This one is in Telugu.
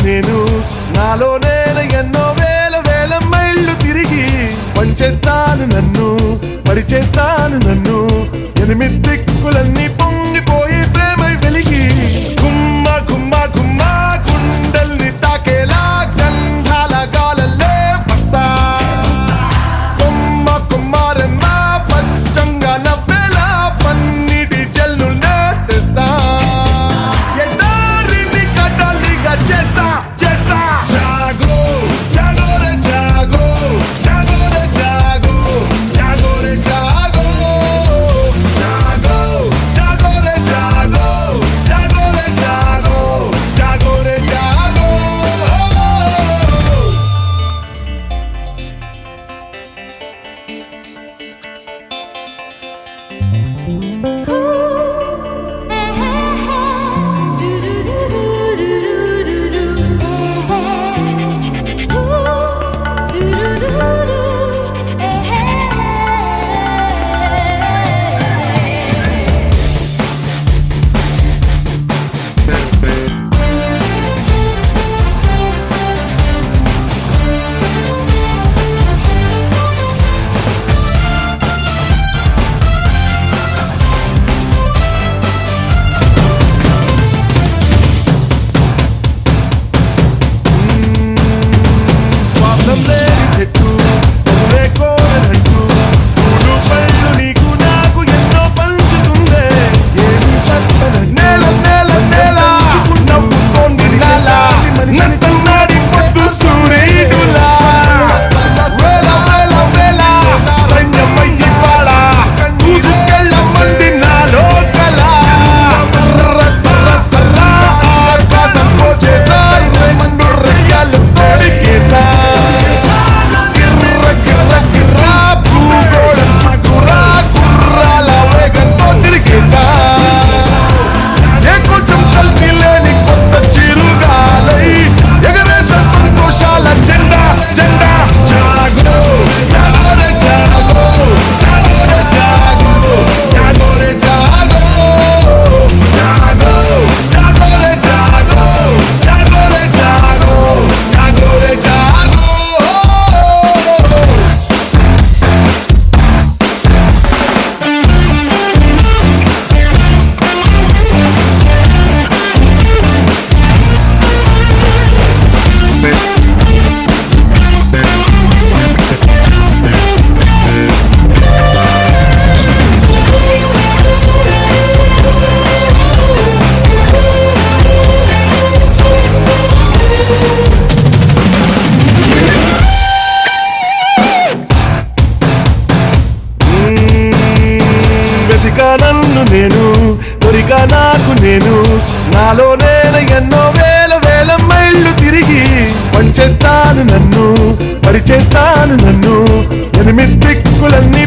నేను నాలో నేను ఎన్నో వేల వేల మైళ్ళు తిరిగి పంచేస్తాను నన్ను పరిచేస్తాను నన్ను ఎనిమిది దిక్కులన్నీ పొంగిపోయి ప్రేమ వెలిగి గుమ్మ గుమ్మ గుమ్మ గుండెల్ని తాకేలా గంధాల గాలల్లే వస్తా కొమ్మ కుమ్మారమ్మ పచ్చంగా నవ్వేలా పన్నిటి జల్లుల్నే తెస్తా ఎడారిని కదలిగా చేస్తా చేస్తా జాగో జాగో రే జాగో జాగో రే జాగో జాగో రే జాగో జాగో జాగో రే జాగో జాగో రే జాగో జాగో రే జాగో స్వార్థం లేని చెట్టు పొగలే కోరనంటూ మూడు పళ్ళు నీకు నాకు ఎన్నో పంచుతుందే ఏమి పట్టన నేల నేల నేల నవ్వుకోండి నాల నన్నడి పొద్దు సూర్యుడులా వేల వేల వేల సైన్యమయ్యి పాళ ఊసుకెళ్ళ మంది నాలో కల సర్ర సర్ర సర్ర ఆకాశం కోసేసా మండు రెయ్యాలు తోడికేసా గిర్ర గిర్ర గిర్ర భూగోళం గుర్రా గుర్రాల వేగంతో తిరిగేసా ఏ కొంచెం కల్తీ లేని కొత్త చిరుగాలై ఎగరేస సంతోషాల జెండా జెండా జాగో జాగో రే జాగో జాగో రే జాగో జాగో రే జాగో జాగో జాగో రే జాగో జాగో రే జాగో జాగో రే జాగో వెతికా నన్ను నేను దొరికా నాకు నేను నాలో నేను ఎన్నో వేల వేల మైళ్ళు తిరిగి పంచేస్తాను నన్ను పరిచేస్తాను నన్ను ఎనిమిది దిక్కులన్నీ